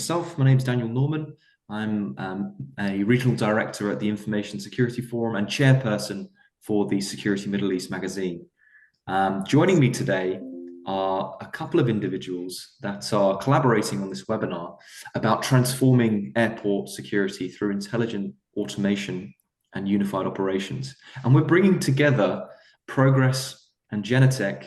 myself. My name is Daniel Norman. I'm a regional director at the Information Security Forum and chairperson for the Security Middle East magazine. Joining me today are a couple of individuals that are collaborating on this webinar about transforming airport security through intelligent automation and unified operations. And we're bringing together Progress and Genetec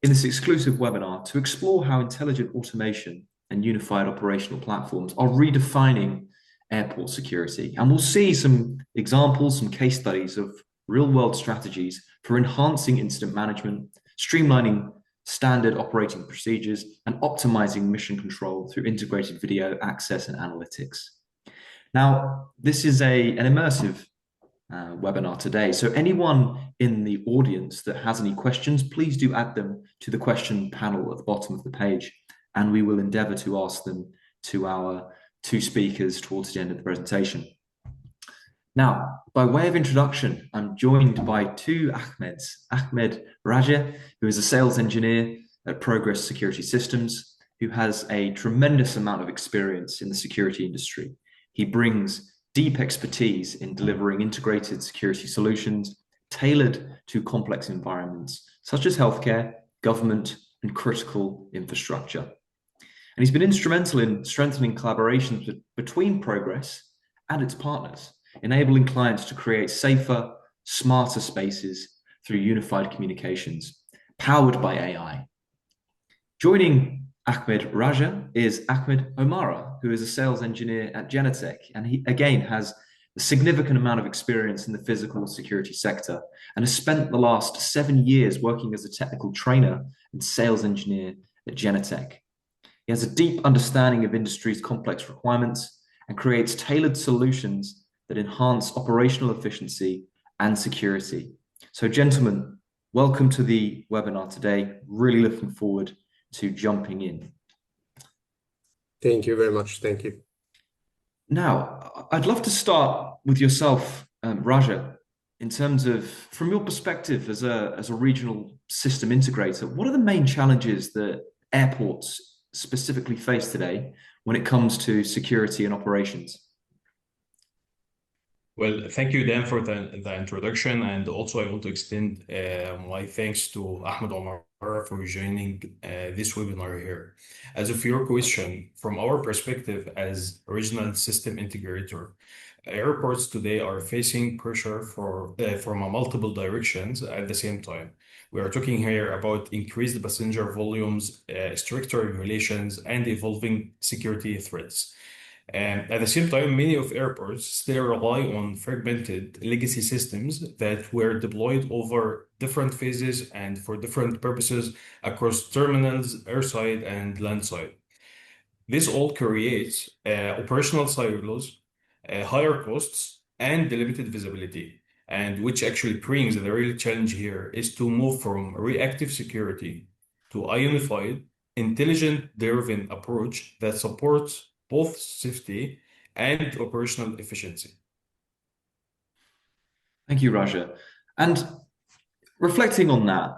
in this exclusive webinar to explore how intelligent automation and unified operational platforms are redefining airport security. And we'll see some examples, some case studies of real-world strategies for enhancing incident management, streamlining standard operating procedures, and optimizing mission control through integrated video access and analytics. Now, this is an immersive webinar today. So anyone in the audience that has any questions, please do add them to the question panel at the bottom of the page, and we will endeavor to ask them to our two speakers towards the end of the presentation. Now, by way of introduction, I'm joined by two Ahmeds. Ahmed Raja, who is a sales engineer at Progress Security Systems, who has a tremendous amount of experience in the security industry. He brings deep expertise in delivering integrated security solutions tailored to complex environments, such as healthcare, government, and critical infrastructure. And he's been instrumental in strengthening collaborations between Progress and its partners, enabling clients to create safer, smarter spaces through unified communications, powered by AI. Joining Ahmed Raja is Ahmed Omara, who is a sales engineer at Genetec, and he again has a significant amount of experience in the physical security sector and has spent the last 7 years working as a technical trainer and sales engineer at Genetec. He has a deep understanding of industry's complex requirements and creates tailored solutions that enhance operational efficiency and security. So, gentlemen, welcome to the webinar today. Really looking forward to jumping in. Thank you very much. Thank you. Now, I'd love to start with yourself, Raja, in terms of, from your perspective as a regional system integrator, what are the main challenges that airports specifically face today when it comes to security and operations? Well, thank you, Dan, for the introduction. And also, I want to extend my thanks to Ahmed Omar for joining this webinar here. As of your question, from our perspective as a regional system integrator, airports today are facing pressure from multiple directions at the same time. We are talking here about increased passenger volumes, stricter regulations, and evolving security threats. And at the same time, many of airports still rely on fragmented legacy systems that were deployed over different phases and for different purposes across terminals, airside, and landside. This all creates operational silos, higher costs, and limited visibility. And which actually brings the real challenge here is to move from reactive security to a unified, intelligent-driven approach that supports both safety and operational efficiency. Thank you, Raja. And reflecting on that,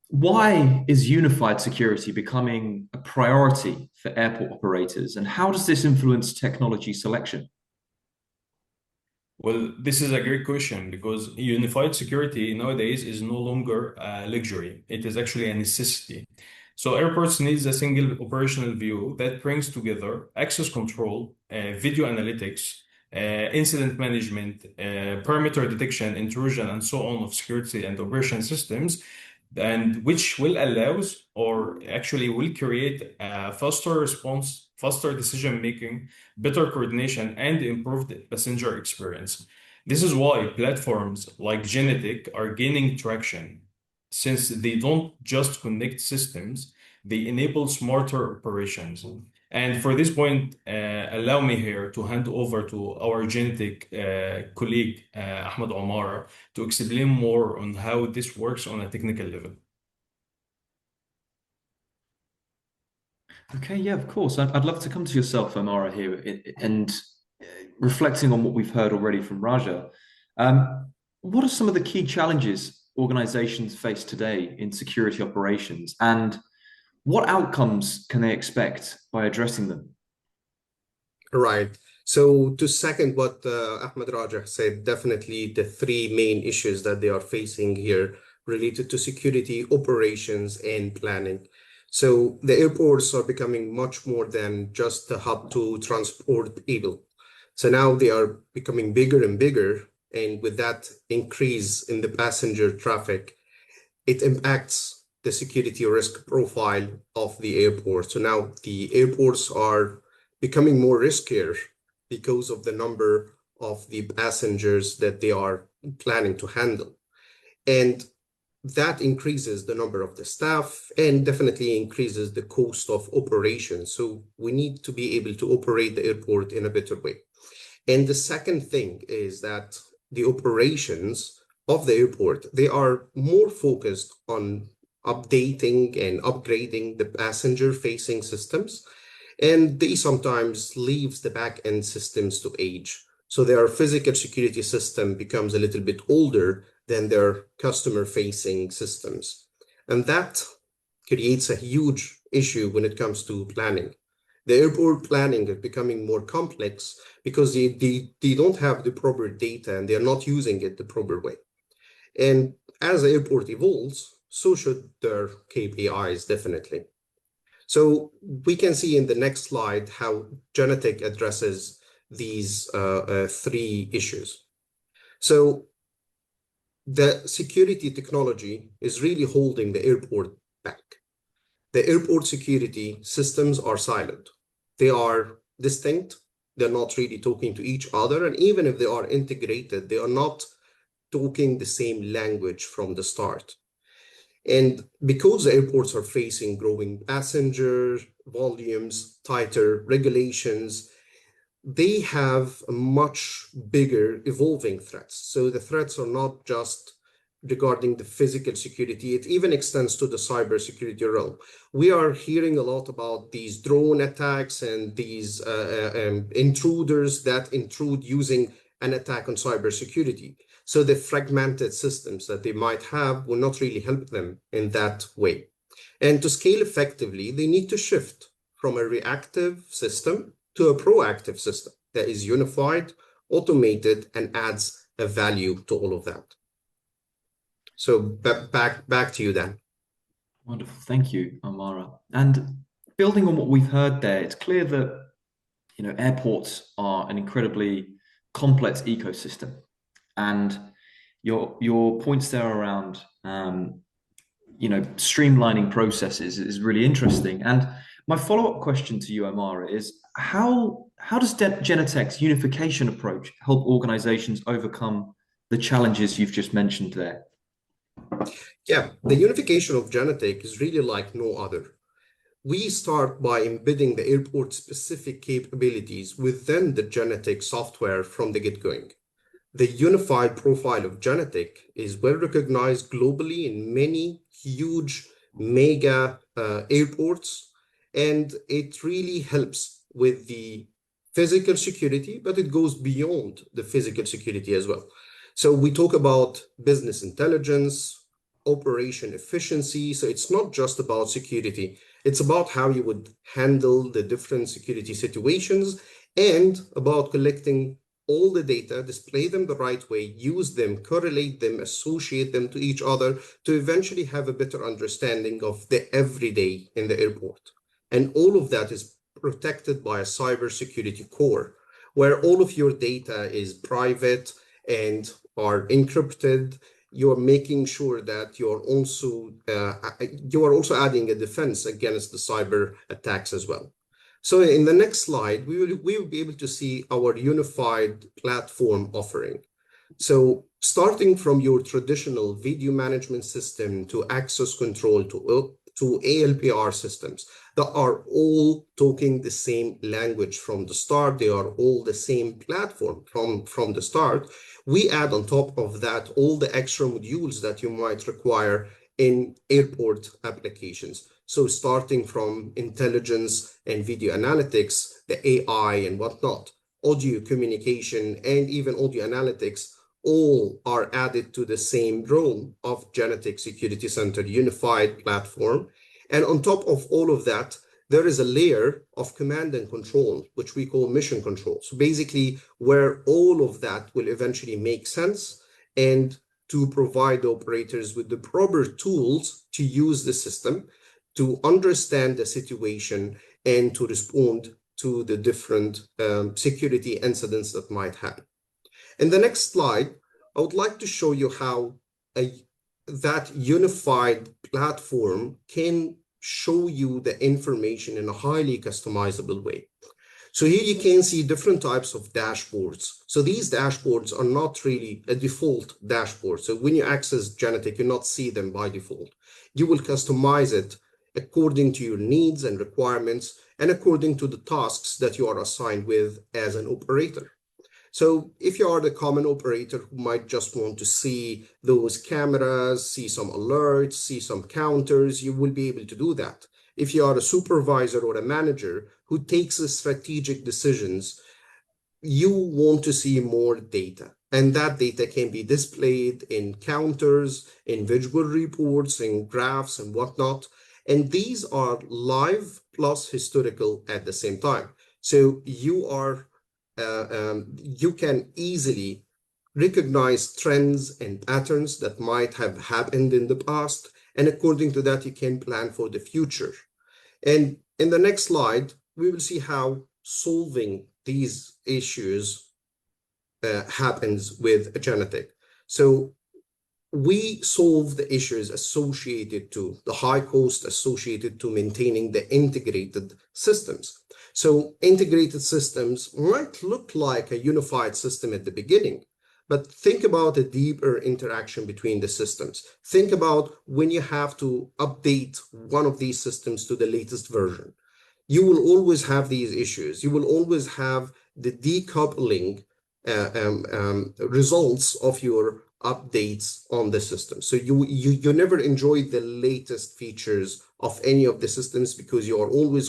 why is unified security becoming a priority for airport operators, and how does this influence technology selection? Well, this is a great question because unified security nowadays is no longer a luxury. It is actually a necessity. So airports needs a single operational view that brings together access control, video analytics, incident management, perimeter detection, intrusion, and so on of security and operation systems, and which will allows or actually will create a faster response, faster decision making, better coordination, and improved passenger experience. This is why platforms like Genetec are gaining traction, since they don't just connect systems, they enable smarter operations. And for this point, allow me here to hand over to our Genetec colleague, Ahmed Omar, to explain more on how this works on a technical level. Okay, yeah, of course. I'd love to come to yourself, Omar, here, and reflecting on what we've heard already from Raja. What are some of the key challenges organizations face today in security operations, and what outcomes can they expect by addressing them? Right. So to second what Ahmed Rajah said, definitely the three main issues that they are facing here related to security, operations, and planning. So the airports are becoming much more than just a hub to transport people. So now they are becoming bigger and bigger, and with that increase in the passenger traffic, it impacts the security risk profile of the airport. So now the airports are becoming more riskier because of the number of the passengers that they are planning to handle. And that increases the number of the staff and definitely increases the cost of operation. So we need to be able to operate the airport in a better way. And the second thing is that the operations of the airport, they are more focused on updating and upgrading the passenger-facing systems, and they sometimes leaves the back-end systems to age. So their physical security system becomes a little bit older than their customer-facing systems. And that creates a huge issue when it comes to planning. The airport planning is becoming more complex because they don't have the proper data and they're not using it the proper way. And as the airport evolves, so should their KPIs definitely. So we can see in the next slide how Genetec addresses these three issues. So the security technology is really holding the airport back. The airport security systems are silent. They are distinct. They're not really talking to each other. And even if they are integrated, they are not talking the same language from the start. And because the airports are facing growing passenger volumes, tighter regulations, they have a much bigger evolving threats. So the threats are not just regarding the physical security, it even extends to the cybersecurity realm. We are hearing a lot about these drone attacks and these intruders that intrude using an attack on cybersecurity. So the fragmented systems that they might have will not really help them in that way. And to scale effectively, they need to shift from a reactive system to a proactive system that is unified, automated, and adds a value to all of that. So back to you, Dan. Wonderful. Thank you, Amara. And building on what we've heard there, it's clear that airports are an incredibly complex ecosystem. And your points there around streamlining processes is really interesting. And my follow-up question to you, Amara, is how does Genetec's unification approach help organizations overcome the challenges you've just mentioned there? Yeah, the unification of Genetec is really like no other. We start by embedding the airport-specific capabilities within the Genetec software from the get-going. The unified profile of Genetec is well recognized globally in many huge mega airports, and it really helps with the physical security, but it goes beyond the physical security as well. So we talk about business intelligence, operation efficiency. So it's not just about security. It's about how you would handle the different security situations and about collecting all the data, display them the right way, use them, correlate them, associate them to each other to eventually have a better understanding of the everyday in the airport. And all of that is protected by a cybersecurity core, where all of your data is private and are encrypted. You're making sure that you are also adding a defense against the cyber attacks as well. So in the next slide, we will be able to see our unified platform offering. So starting from your traditional video management system to access control to ALPR systems that are all talking the same language from the start. They are all the same platform from the start. We add on top of that all the extra modules that you might require in airport applications. So starting from intelligence and video analytics, the AI and whatnot, audio communication, and even audio analytics, all are added to the same realm of Genetec Security Center unified platform. And on top of all of that, there is a layer of command and control, which we call mission control. So basically, where all of that will eventually make sense and to provide operators with the proper tools to use the system, to understand the situation, and to respond to the different security incidents that might happen. In the next slide, I would like to show you how that unified platform can show you the information in a highly customizable way. So here you can see different types of dashboards. So these dashboards are not really a default dashboard. So when you access Genetec, you not see them by default. You will customize it according to your needs and requirements and according to the tasks that you are assigned with as an operator. So if you are the common operator who might just want to see those cameras, see some alerts, see some counters, you will be able to do that. If you are a supervisor or a manager who takes strategic decisions, you want to see more data. And that data can be displayed in counters, in visual reports, in graphs and whatnot. And these are live plus historical at the same time. So you can easily recognize trends and patterns that might have happened in the past. And according to that, you can plan for the future. And in the next slide, we will see how solving these issues happens with Genetec. So we solve the issues associated to the high cost associated to maintaining the integrated systems. So integrated systems might look like a unified system at the beginning, but think about a deeper interaction between the systems. Think about when you have to update one of these systems to the latest version. You will always have these issues. You will always have the decoupling results of your updates on the system. So you never enjoy the latest features of any of the systems because you are always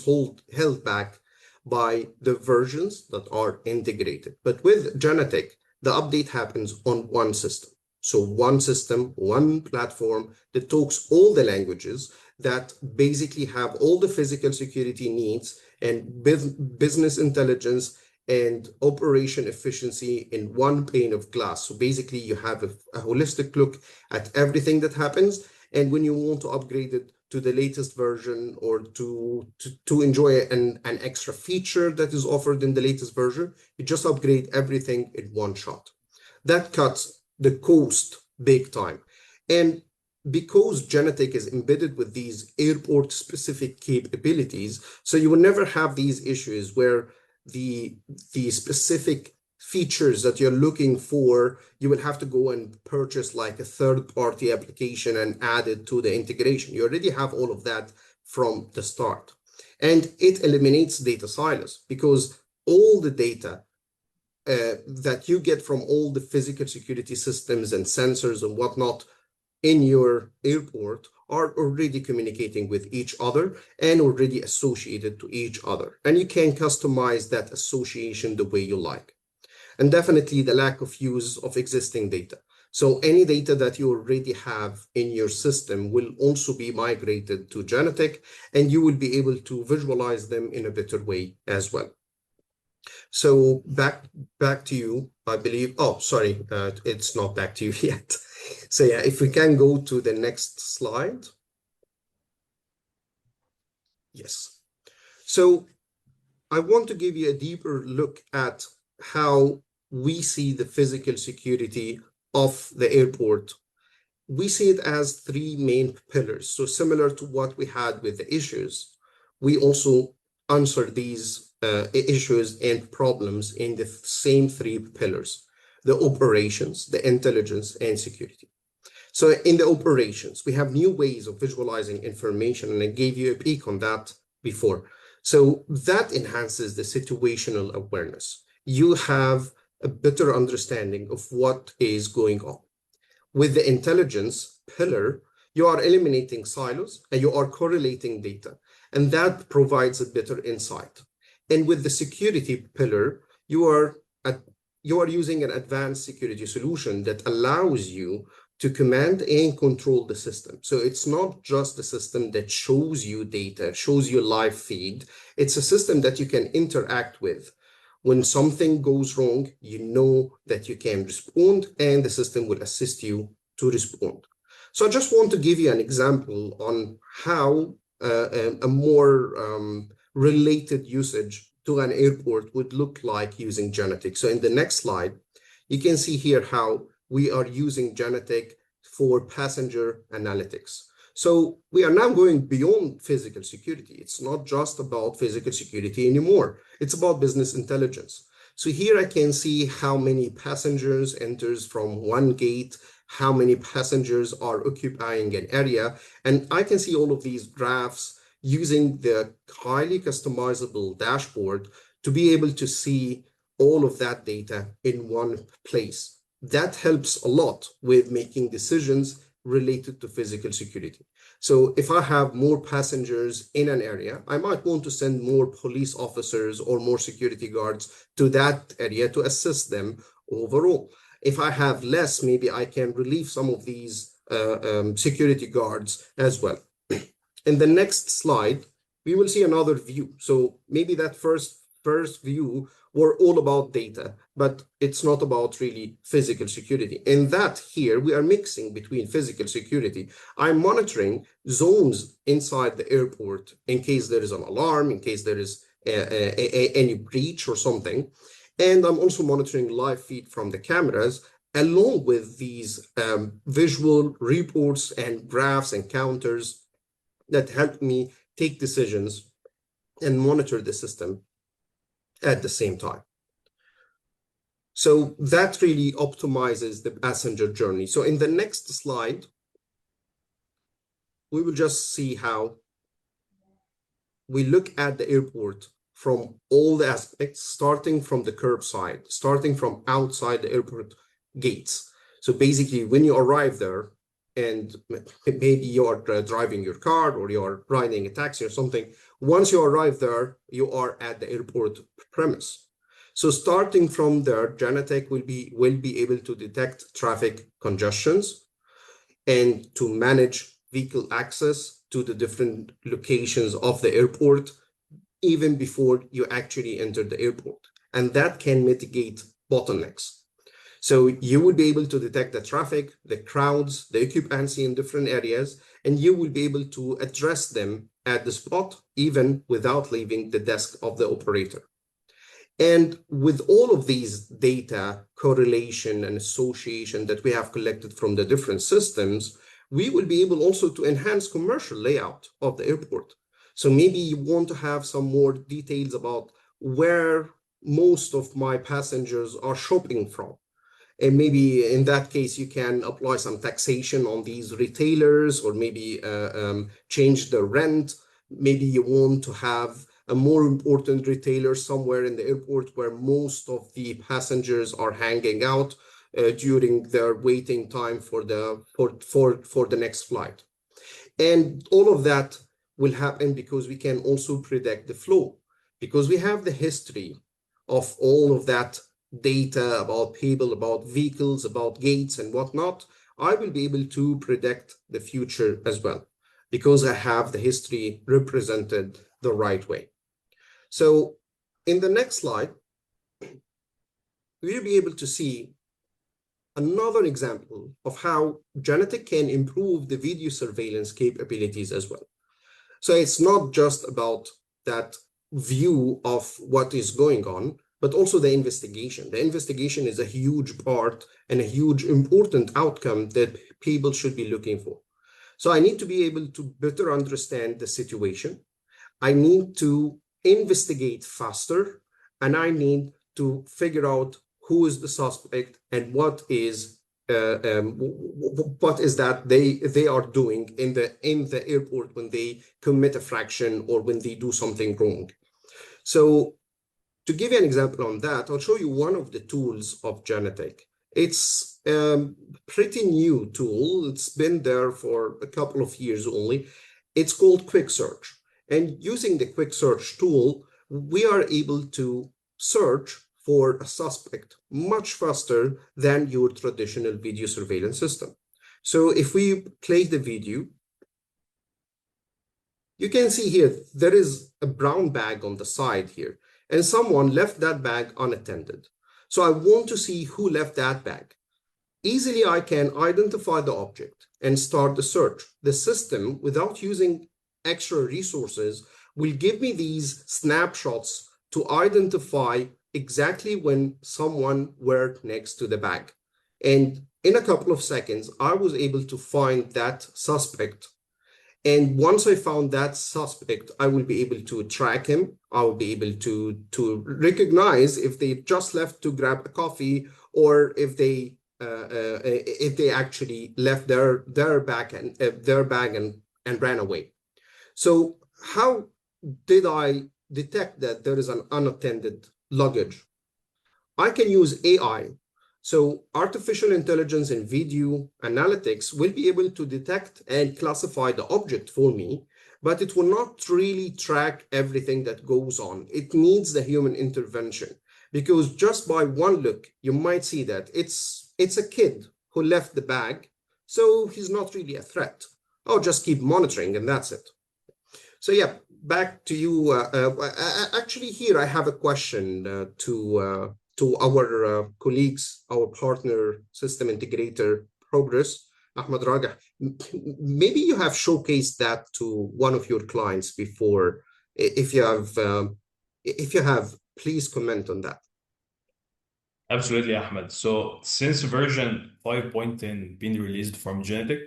held back by the versions that are integrated. But with Genetec, the update happens on one system. So one system, one platform that talks all the languages, that basically have all the physical security needs and business intelligence and operation efficiency in one pane of glass. So basically you have a holistic look at everything that happens. And when you want to upgrade it to the latest version or to enjoy an extra feature that is offered in the latest version, you just upgrade everything in one shot. That cuts the cost big time. And because Genetec is embedded with these airport-specific capabilities, so you will never have these issues where the specific features that you're looking for, you will have to go and purchase like a third-party application and add it to the integration. You already have all of that from the start. And it eliminates data silos because all the data that you get from all the physical security systems and sensors and whatnot in your airport are already communicating with each other and already associated to each other. And you can customize that association the way you like. And definitely the lack of use of existing data. So any data that you already have in your system will also be migrated to Genetec, and you will be able to visualize them in a better way as well. So back to you, I believe. Oh, sorry, it's not back to you yet. So yeah, if we can go to the next slide. Yes. So I want to give you a deeper look at how we see the physical security of the airport. We see it as three main pillars. So similar to what we had with the issues, we also answer these issues and problems in the same three pillars: the operations, the intelligence, and security. So in the operations, we have new ways of visualizing information, and I gave you a peek on that before. So that enhances the situational awareness. You have a better understanding of what is going on. With the intelligence pillar, you are eliminating silos and you are correlating data, and that provides a better insight. And with the security pillar, you are using an advanced security solution that allows you to command and control the system. So it's not just a system that shows you data, shows you live feed. It's a system that you can interact with. When something goes wrong, you know that you can respond, and the system will assist you to respond. So I just want to give you an example on how a more related usage to an airport would look like using Genetic. So in the next slide, you can see here how we are using Genetic for passenger analytics. So we are now going beyond physical security. It's not just about physical security anymore. It's about business intelligence. So here I can see how many passengers enters from one gate, how many passengers are occupying an area. And I can see all of these graphs using the highly customizable dashboard to be able to see all of that data in one place. That helps a lot with making decisions related to physical security. So if I have more passengers in an area, I might want to send more police officers or more security guards to that area to assist them overall. If I have less, maybe I can relieve some of these security guards as well. In the next slide, we will see another view. So maybe that first view were all about data, but it's not about really physical security. In that here, we are mixing between physical security. I'm monitoring zones inside the airport in case there is an alarm, in case there is any breach or something. And I'm also monitoring live feed from the cameras, along with these visual reports and graphs and counters that help me take decisions and monitor the system at the same time. So that really optimizes the passenger journey. So in the next slide, we will just see how we look at the airport from all the aspects, starting from the curbside, starting from outside the airport gates. So basically, when you arrive there, and maybe you are driving your car or you're riding a taxi or something, once you arrive there, you are at the airport premise. So starting from there, Genetec will be able to detect traffic congestions and to manage vehicle access to the different locations of the airport, even before you actually enter the airport. And that can mitigate bottlenecks. So you will be able to detect the traffic, the crowds, the occupancy in different areas, and you will be able to address them at the spot, even without leaving the desk of the operator. And with all of these data correlation and association that we have collected from the different systems, we will be able also to enhance commercial layout of the airport. So maybe you want to have some more details about where most of my passengers are shopping from. And maybe in that case, you can apply some taxation on these retailers, or maybe change the rent. Maybe you want to have a more important retailer somewhere in the airport where most of the passengers are hanging out during their waiting time for the next flight. And all of that will happen because we can also predict the flow, because we have the history of all of that data about people, about vehicles, about gates and whatnot. I will be able to predict the future as well, because I have the history represented the right way. So in the next slide, we'll be able to see another example of how Genetec can improve the video surveillance capabilities as well. So it's not just about that view of what is going on, but also the investigation. The investigation is a huge part and a huge important outcome that people should be looking for. So I need to be able to better understand the situation. I need to investigate faster, and I need to figure out who is the suspect and what is that they are doing in the airport when they commit a fraction or when they do something wrong. So to give you an example on that, I'll show you one of the tools of Genetec. It's a pretty new tool. It's been there for a couple of years only. It's called Quick Search. And using the Quick Search tool, we are able to search for a suspect much faster than your traditional video surveillance system. So if we play the video, you can see here, there is a brown bag on the side here, and someone left that bag unattended. So I want to see who left that bag. Easily, I can identify the object and start the search. The system, without using extra resources, will give me these snapshots to identify exactly when someone were next to the bag. And in a couple of seconds, I was able to find that suspect. And once I found that suspect, I will be able to track him. I will be able to recognize if they just left to grab a coffee, or if they actually left their bag and ran away. So how did I detect that there is an unattended luggage? I can use AI. So artificial intelligence and video analytics will be able to detect and classify the object for me, but it will not really track everything that goes on. It needs the human intervention, because just by one look, you might see that it's a kid who left the bag, so he's not really a threat. I'll just keep monitoring and that's it. So yeah, back to you. Actually, here I have a question to our colleagues, our partner system integrator, Progress, Ahmed Ragah. Maybe you have showcased that to one of your clients before. If you have, please comment on that. Absolutely, Ahmed. So since version 5.10 been released from Genetic,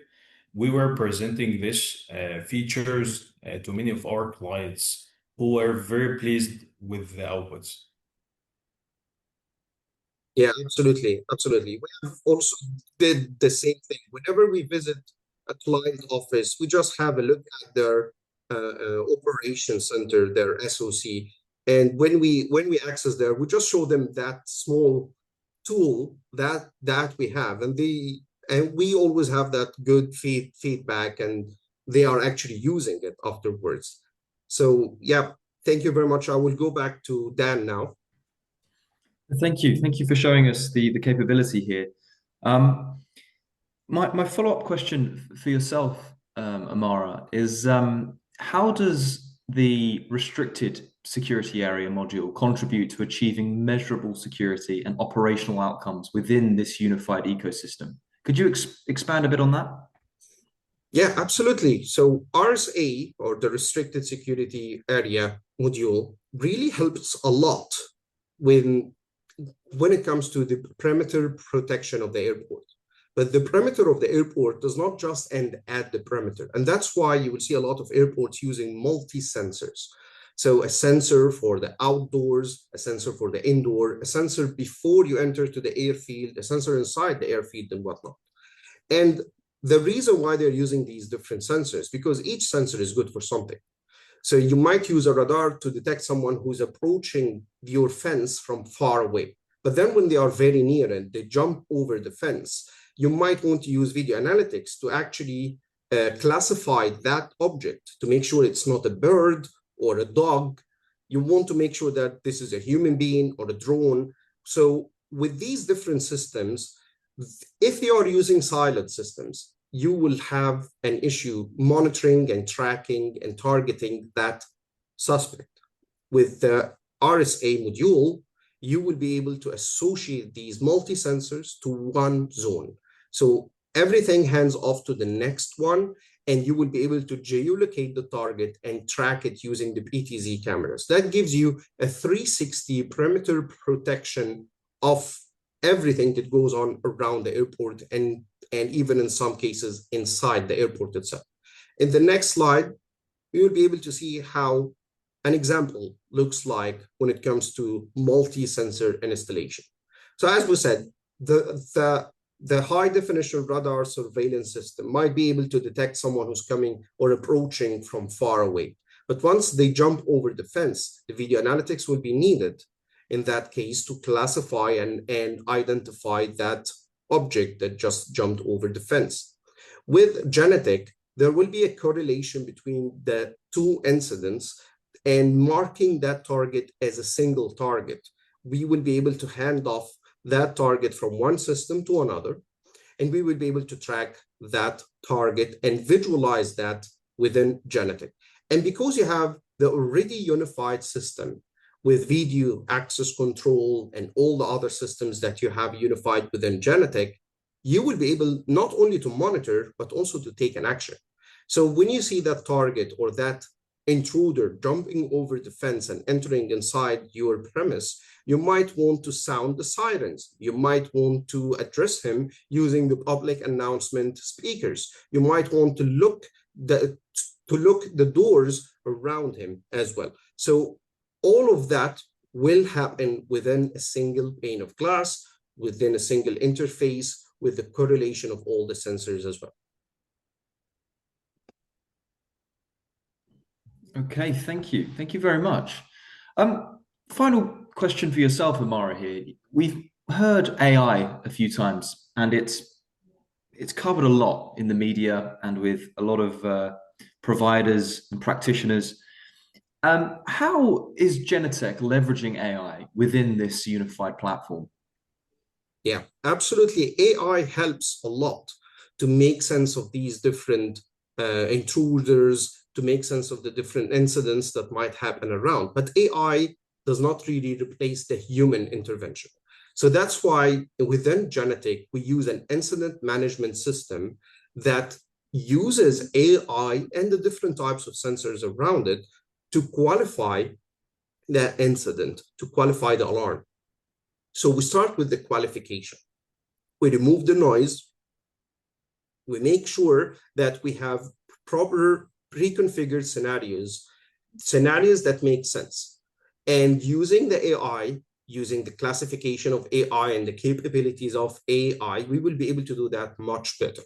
we were presenting this features to many of our clients who were very pleased with the outputs. Yeah, absolutely. Absolutely. We have also did the same thing. Whenever we visit a client office, we just have a look at their operation center, their SOC. And when we access there, we just show them that small tool that we have. And we always have that good feedback, and they are actually using it afterwards. So yeah, thank you very much. I will go back to Dan now. Thank you. Thank you for showing us the capability here. My follow-up question for yourself, Amara, is how does the restricted security area module contribute to achieving measurable security and operational outcomes within this unified ecosystem? Could you expand a bit on that? Yeah, absolutely. So RSA, or the Restricted Security Area module, really helps a lot when it comes to the perimeter protection of the airport. But the perimeter of the airport does not just end at the perimeter. And that's why you will see a lot of airports using multi-sensors. So a sensor for the outdoors, a sensor for the indoor, a sensor before you enter to the airfield, a sensor inside the airfield and whatnot. And the reason why they're using these different sensors, because each sensor is good for something. So you might use a radar to detect someone who's approaching your fence from far away. But then when they are very near and they jump over the fence, you might want to use video analytics to actually classify that object to make sure it's not a bird or a dog. You want to make sure that this is a human being or a drone. So with these different systems, if you are using siloed systems, you will have an issue monitoring and tracking and targeting that suspect. With the RSA module, you will be able to associate these multi-sensors to one zone. So everything hands off to the next one, and you will be able to geolocate the target and track it using the PTZ cameras. That gives you a 360 perimeter protection of everything that goes on around the airport, and even in some cases inside the airport itself. In the next slide, you will be able to see how an example looks like when it comes to multi-sensor installation. So as we said, the high definition radar surveillance system might be able to detect someone who's coming or approaching from far away. But once they jump over the fence, the video analytics will be needed in that case to classify and identify that object that just jumped over the fence. With Genetic, there will be a correlation between the two incidents, and marking that target as a single target, we will be able to hand off that target from one system to another. and we will be able to track that target and visualize that within Genetic. And because you have the already unified system with video access control and all the other systems that you have unified within Genetic, you will be able not only to monitor, but also to take an action. So when you see that target or that intruder jumping over the fence and entering inside your premise, you might want to sound the sirens. You might want to address him using the public announcement speakers. You might want to look the doors around him as well. So all of that will happen within a single pane of glass, within a single interface, with the correlation of all the sensors as well. Okay, thank you. Thank you very much. Final question for yourself, Amara, here. We've heard AI a few times, and it's covered a lot in the media and with a lot of providers and practitioners. How is Genetec leveraging AI within this unified platform? Yeah, absolutely. AI helps a lot to make sense of these different intruders, to make sense of the different incidents that might happen around. But AI does not really replace the human intervention. So that's why within Genetec, we use an incident management system that uses AI and the different types of sensors around it to qualify the incident, to qualify the alarm. So we start with the qualification. We remove the noise. We make sure that we have proper pre-configured scenarios that make sense. And using the AI, using the classification of AI and the capabilities of AI, we will be able to do that much better.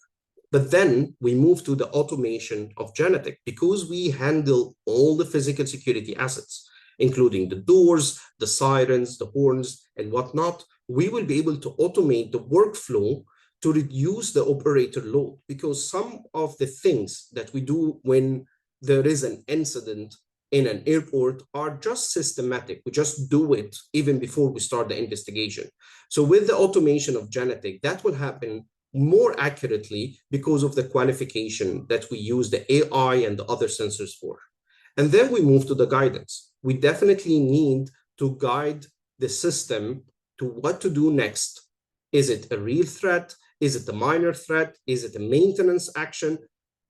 But then we move to the automation of Genetec because we handle all the physical security assets, including the doors, the sirens, the horns, and whatnot. We will be able to automate the workflow to reduce the operator load, because some of the things that we do when there is an incident in an airport are just systematic. We just do it even before we start the investigation. So with the automation of Genetec, that will happen more accurately because of the qualification that we use the AI and the other sensors for. And then we move to the guidance. We definitely need to guide the system to what to do next. Is it a real threat? Is it a minor threat? Is it a maintenance action?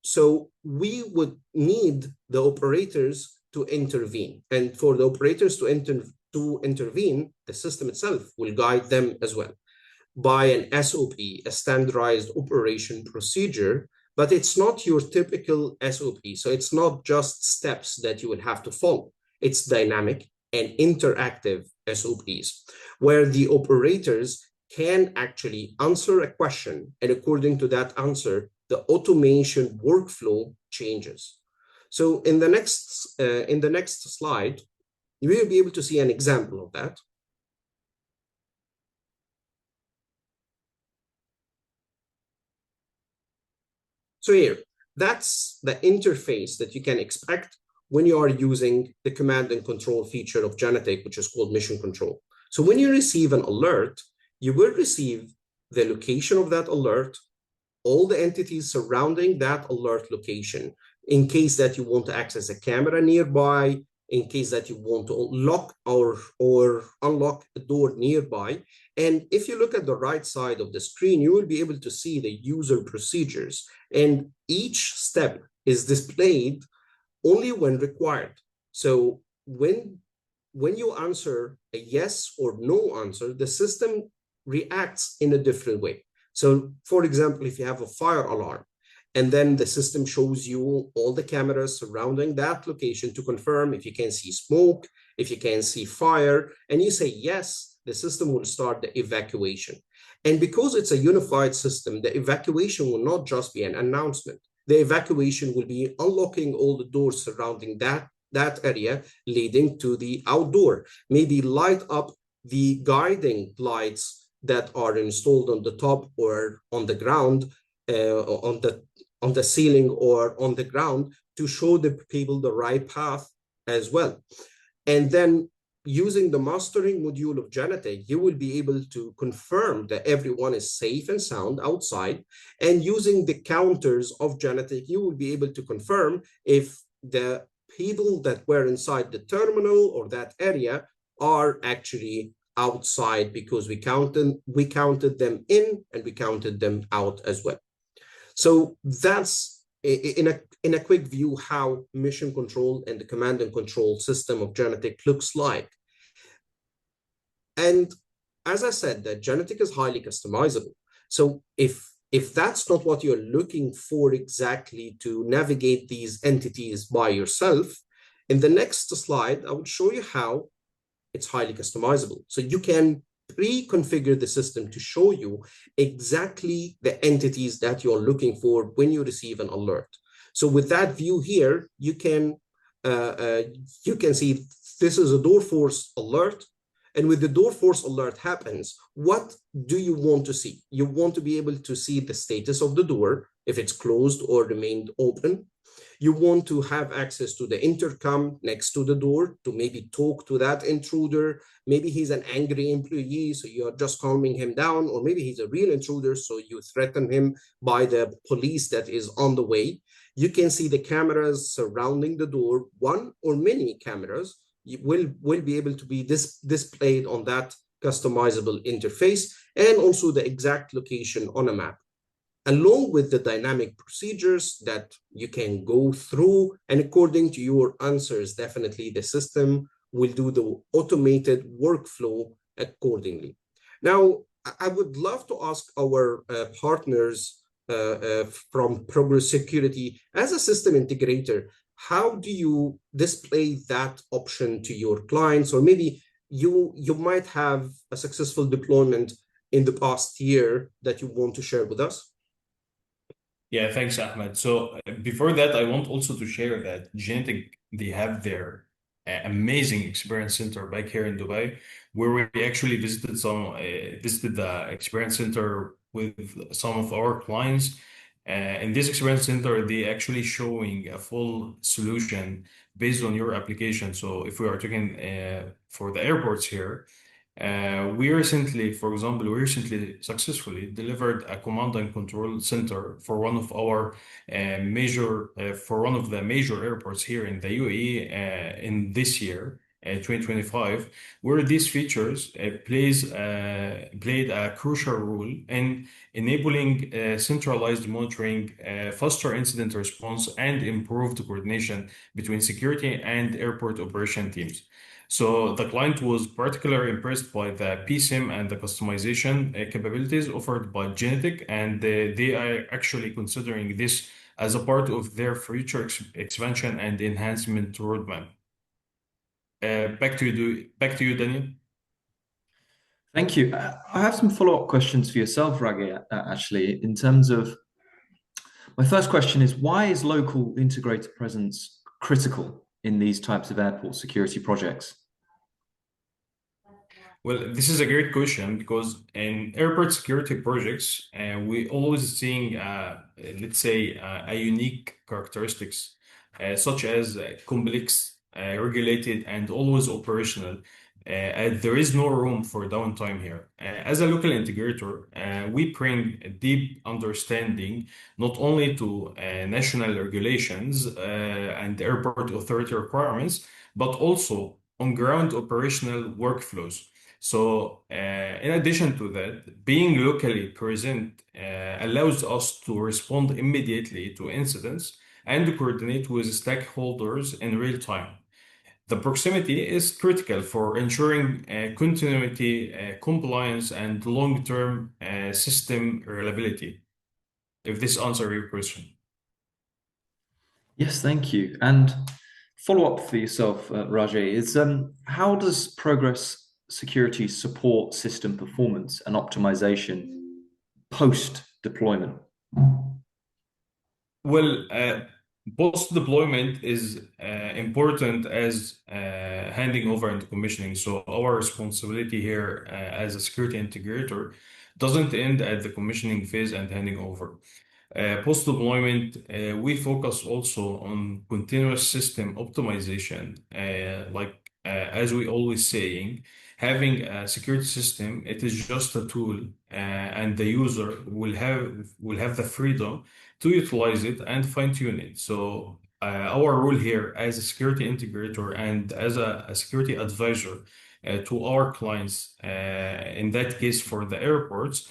So we would need the operators to intervene. And for the operators to intervene, the system itself will guide them as well by an SOP, a standardized operation procedure, but it's not your typical SOP. So it's not just steps that you would have to follow. It's dynamic and interactive SOPs, where the operators can actually answer a question, and according to that answer, the automation workflow changes. So in the next slide, you will be able to see an example of that. So here, that's the interface that you can expect when you are using the command and control feature of Genetec, which is called mission control. So when you receive an alert, you will receive the location of that alert, all the entities surrounding that alert location, in case that you want to access a camera nearby, in case that you want to lock or unlock a door nearby. And if you look at the right side of the screen, you will be able to see the user procedures. And each step is displayed only when required. So when you answer a yes or no answer, the system reacts in a different way. So for example, if you have a fire alarm, and then the system shows you all the cameras surrounding that location to confirm if you can see smoke, if you can see fire, and you say yes, the system will start the evacuation. And because it's a unified system, the evacuation will not just be an announcement. The evacuation will be unlocking all the doors surrounding that area leading to the outdoor, maybe light up the guiding lights that are installed on the top or on the ground, on the ceiling or on the ground, to show the people the right path as well. And then using the mastering module of Genetic, you will be able to confirm that everyone is safe and sound outside. And using the counters of Genetic, you will be able to confirm if the people that were inside the terminal or that area are actually outside, because we counted them in and we counted them out as well. So that's in a quick view how mission control and the command and control system of Genetic looks like. And as I said, that Genetic is highly customizable. So if that's not what you're looking for exactly to navigate these entities by yourself, in the next slide, I will show you how it's highly customizable. So you can pre-configure the system to show you exactly the entities that you're looking for when you receive an alert. So with that view here, you can see this is a door force alert. And with the door force alert happens, what do you want to see? You want to be able to see the status of the door, if it's closed or remained open. You want to have access to the intercom next to the door to maybe talk to that intruder. Maybe he's an angry employee, so you're just calming him down, or maybe he's a real intruder, so you threaten him by the police that is on the way. You can see the cameras surrounding the door, one or many cameras will be able to be displayed on that customizable interface, and also the exact location on a map, along with the dynamic procedures that you can go through. And according to your answers, definitely the system will do the automated workflow accordingly. Now, I would love to ask our partners from Progress Security, as a system integrator, how do you display that option to your clients? Or maybe you might have a successful deployment in the past year that you want to share with us. Yeah, thanks, Ahmed. So before that, I want also to share that Genetic, they have their amazing experience center back here in Dubai, where we actually visited the experience center with some of our clients. In this experience center, they actually showing a full solution based on your application. So if we are talking for the airports here, for example, we recently successfully delivered a command and control center for one of the major airports here in the UAE in this year, 2025, where these features played a crucial role in enabling centralized monitoring, faster incident response, and improved coordination between security and airport operation teams. So the client was particularly impressed by the PSIM and the customization capabilities offered by Genetic, and they are actually considering this as a part of their future expansion and enhancement roadmap. Back to you, Daniel. Thank you. I have some follow-up questions for yourself, Raghi, actually, in terms of my first question is, why is local integrated presence critical in these types of airport security projects? Well, this is a great question, because in airport security projects, we always seeing, let's say, a unique characteristics, such as complex, regulated, and always operational. There is no room for downtime here. As a local integrator, we bring a deep understanding not only to national regulations and airport authority requirements, but also on ground operational workflows. So, in addition to that, being locally present allows us to respond immediately to incidents and coordinate with stakeholders in real time. The proximity is critical for ensuring continuity, compliance, and long-term system reliability. If this answers your question. Yes, thank you. And follow up for yourself, Rajay, is how does Progress Security support system performance and optimization post deployment? Well, post deployment is important as handing over and commissioning. So our responsibility here as a security integrator doesn't end at the commissioning phase and handing over. Post deployment, we focus also on continuous system optimization, like as we always saying, having a security system, it is just a tool, and the user will have the freedom to utilize it and fine tune it. So our role here as a security integrator and as a security advisor to our clients, in that case for the airports,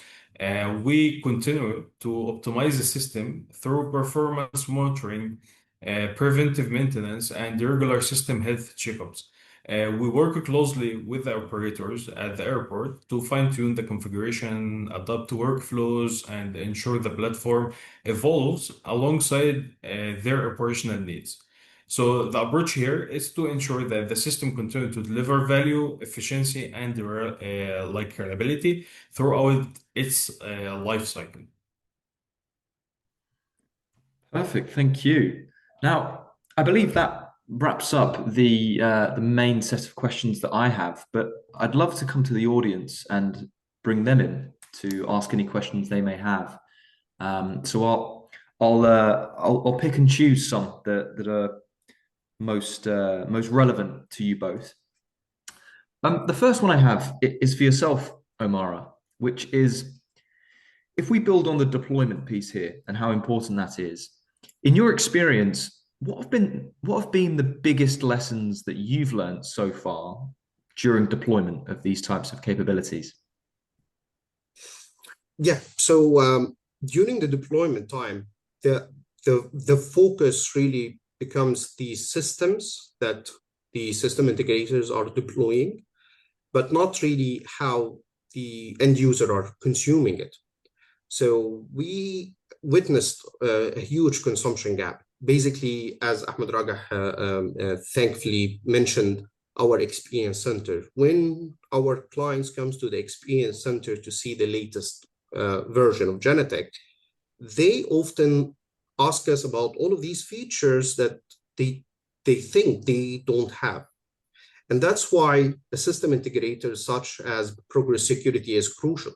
we continue to optimize the system through performance monitoring, preventive maintenance, and regular system health checkups. We work closely with the operators at the airport to fine-tune the configuration, adapt to workflows, and ensure the platform evolves alongside their operational needs. So the approach here is to ensure that the system continues to deliver value, efficiency, and like reliability throughout its life cycle. Perfect, thank you. Now, I believe that wraps up the main set of questions that I have, but I'd love to come to the audience and bring them in to ask any questions they may have. So I'll pick and choose some that are most relevant to you both. The first one I have is for yourself, Omara, which is, if we build on the deployment piece here and how important that is, in your experience, what have been the biggest lessons that you've learned so far during deployment of these types of capabilities? Yeah, so during the deployment time, the focus really becomes the systems that the system integrators are deploying, but not really how the end user are consuming it. So we witnessed a huge consumption gap. Basically, as Ahmed Ragah thankfully mentioned, our experience center. When our clients comes to the experience center to see the latest version of Genetec, they often ask us about all of these features that they think they don't have. And that's why a system integrator such as Progress Security is crucial,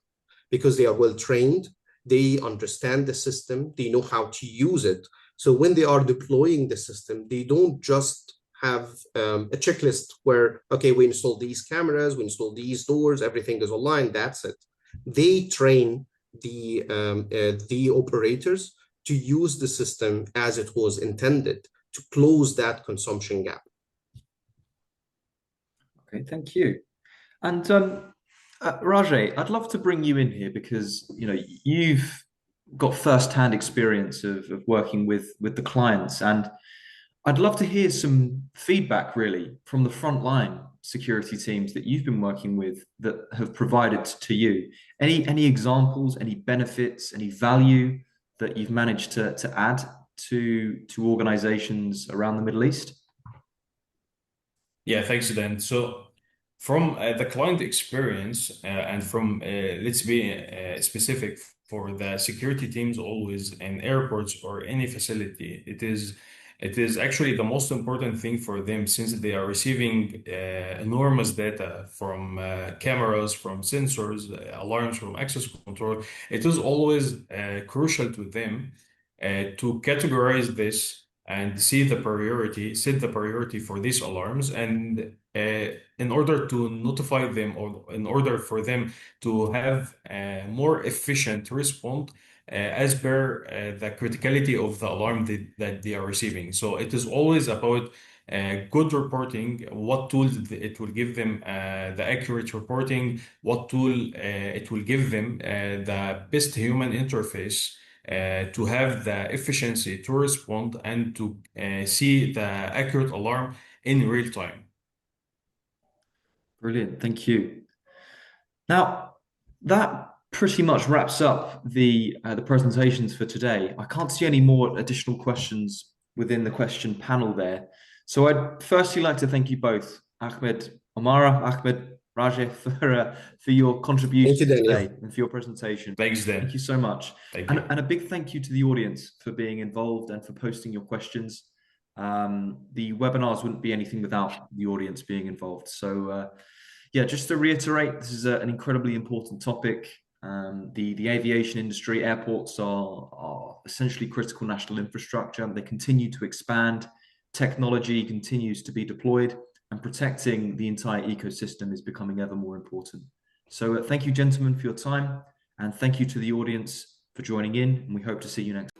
because they are well trained, they understand the system, they know how to use it. So when they are deploying the system, they don't just have a checklist where, okay, we install these cameras, we install these doors, everything is online, that's it. They train the operators to use the system as it was intended to close that consumption gap. Okay, thank you. And Rajay, I'd love to bring you in here because you've got first-hand experience of working with the clients, and I'd love to hear some feedback really from the frontline security teams that you've been working with that have provided to you. Any examples, any benefits, any value that you've managed to add to organizations around the Middle East? Yeah, thanks, Dan. So from the client experience, and from let's be specific for the security teams, always in airports or any facility, it is actually the most important thing for them, since they are receiving enormous data from cameras, from sensors, alarms, from access control. It is always crucial to them to categorize this and set the priority for these alarms, and in order to notify them, or in order for them to have a more efficient response as per the criticality of the alarm that they are receiving. So it is always about good reporting, what tools it will give them, the accurate reporting, what tool it will give them the best human interface to have the efficiency to respond and to see the accurate alarm in real time. Brilliant, thank you. Now, that pretty much wraps up the presentations for today. I can't see any more additional questions within the question panel there. So I'd firstly like to thank you both, Ahmed, Omara, Ahmed, Rajeh, for your contribution today and for your presentation. Thanks, Dan. Thank you so much. Thank you. And a big thank you to the audience for being involved and for posting your questions. The webinars wouldn't be anything without the audience being involved. So yeah, just to reiterate, this is an incredibly important topic. The aviation industry, airports are essentially critical national infrastructure. They continue to expand. Technology continues to be deployed, and protecting the entire ecosystem is becoming ever more important. So thank you, gentlemen, for your time, and thank you to the audience for joining in, and we hope to see you next